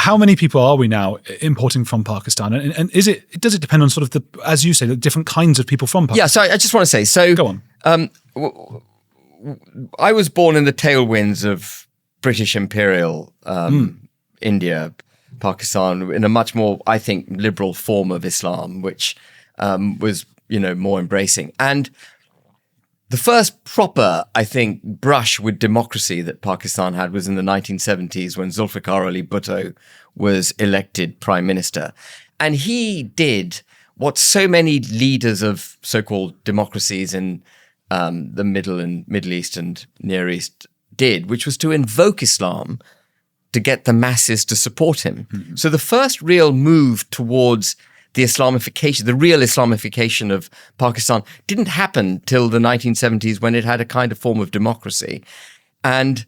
how many people are we now importing from Pakistan? And does it depend on sort of as you say, the different kinds of people from Pakistan? Yeah, so I just want to say, Go on. I was born in the tailwinds of British Imperial India, Pakistan, in a much more, I think, liberal form of Islam, which was, more embracing. And the first proper, I think, brush with democracy that Pakistan had was in the 1970s when Zulfikar Ali Bhutto was elected prime minister. And he did what so many leaders of so-called democracies in the Middle East and Near East did, which was to invoke Islam to get the masses to support him. Mm-hmm. So the first real move towards the Islamification, the real Islamification of Pakistan didn't happen till the 1970s when it had a kind of form of democracy. And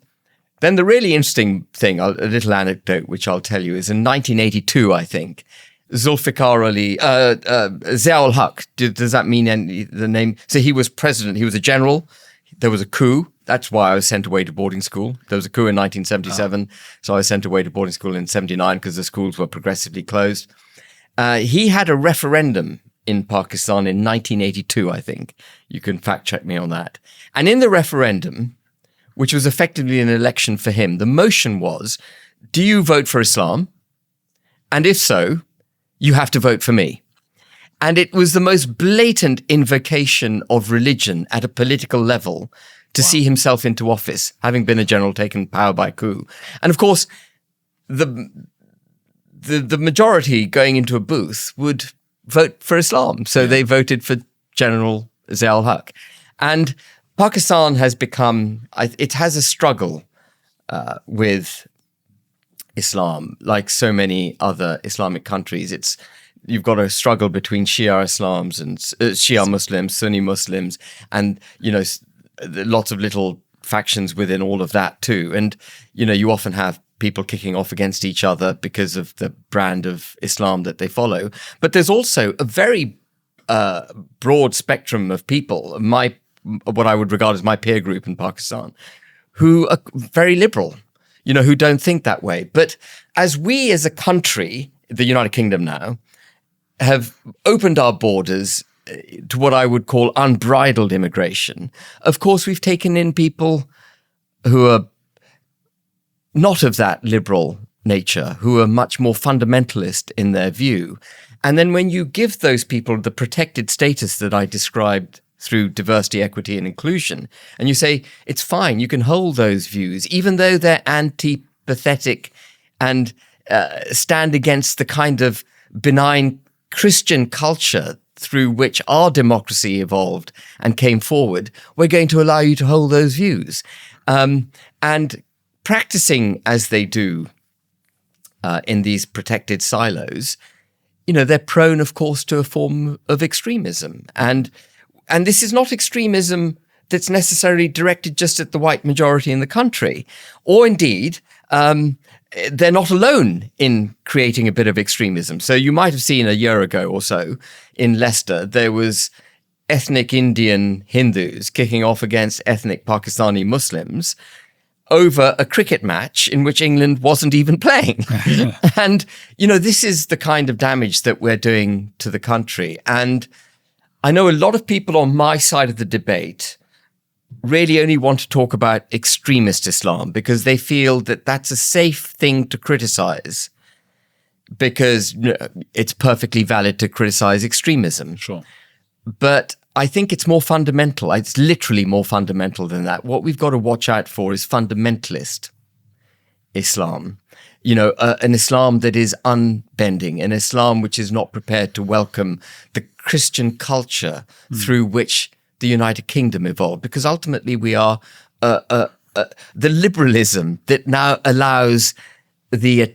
then the really interesting thing, a little anecdote, which I'll tell you, is in 1982, I think, Zulfikar Ali, Ziaul Haq, does that mean the name? So he was president, he was a general, there was a coup. That's why I was sent away to boarding school. There was a coup in 1977, so I was sent away to boarding school in 79 because the schools were progressively closed. He had a referendum in Pakistan in 1982, I think. You can fact check me on that. And in the referendum, which was effectively an election for him, the motion was, do you vote for Islam? And if so, you have to vote for me. And it was the most blatant invocation of religion at a political level to see himself into office, having been a general taken power by coup. And of course, the majority going into a booth would vote for Islam. So they voted for General Ziaul Haq. And Pakistan has become, it has a struggle with Islam, like so many other Islamic countries. You've got a struggle between Shia Islams and Shia Muslims, Sunni Muslims, and, lots of little factions within all of that too. And, you often have people kicking off against each other because of the brand of Islam that they follow. But there's also a very broad spectrum of people, what I would regard as my peer group in Pakistan, who are very liberal, who don't think that way. But as we as a country, the United Kingdom now, have opened our borders to what I would call unbridled immigration, of course, we've taken in people who are not of that liberal nature, who are much more fundamentalist in their view. And then when you give those people the protected status that I described through diversity, equity, and inclusion, and you say, it's fine, you can hold those views, even though they're antipathetic and stand against the kind of benign Christian culture through which our democracy evolved and came forward, we're going to allow you to hold those views. And practicing as they do in these protected silos, they're prone, of course, to a form of extremism. And this is not extremism that's necessarily directed just at the white majority in the country. Or indeed, they're not alone in creating a bit of extremism. So you might have seen a year ago or so in Leicester, there was ethnic Indian Hindus kicking off against ethnic Pakistani Muslims over a cricket match in which England wasn't even playing. And, this is the kind of damage that we're doing to the country. And I know a lot of people on my side of the debate really only want to talk about extremist Islam because they feel that that's a safe thing to criticize because it's perfectly valid to criticize extremism. Sure. But I think it's more fundamental. It's literally more fundamental than that. What we've got to watch out for is fundamentalist Islam. An Islam that is unbending, an Islam which is not prepared to welcome the Christian culture through which the United Kingdom evolved, because ultimately we are the liberalism that now allows the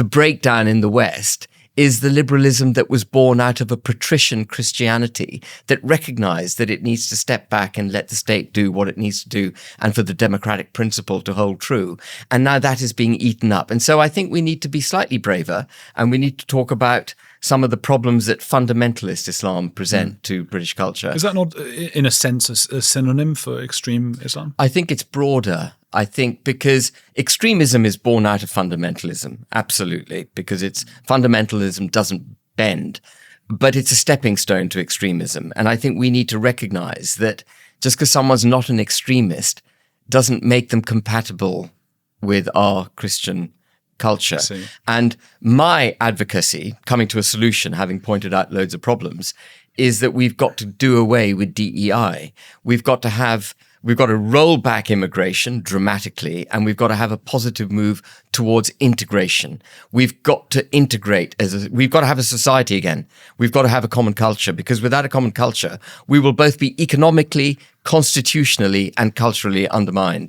breakdown in the West is the liberalism that was born out of a patrician Christianity that recognized that it needs to step back and let the state do what it needs to do and for the democratic principle to hold true. And now that is being eaten up. And so I think we need to be slightly braver and we need to talk about some of the problems that fundamentalist Islam present to British culture. Is that not, in a sense, a synonym for extreme Islam? I think it's broader. I think, because extremism is born out of fundamentalism, absolutely, because fundamentalism doesn't bend, but it's a stepping stone to extremism. And I think we need to recognize that just because someone's not an extremist doesn't make them compatible with our Christian culture. And my advocacy, coming to a solution, having pointed out loads of problems, is that we've got to do away with DEI. We've got to roll back immigration dramatically, and we've got to have a positive move towards integration. We've got to integrate we've got to have a society again. We've got to have a common culture, because without a common culture, we will both be economically, constitutionally, and culturally undermined.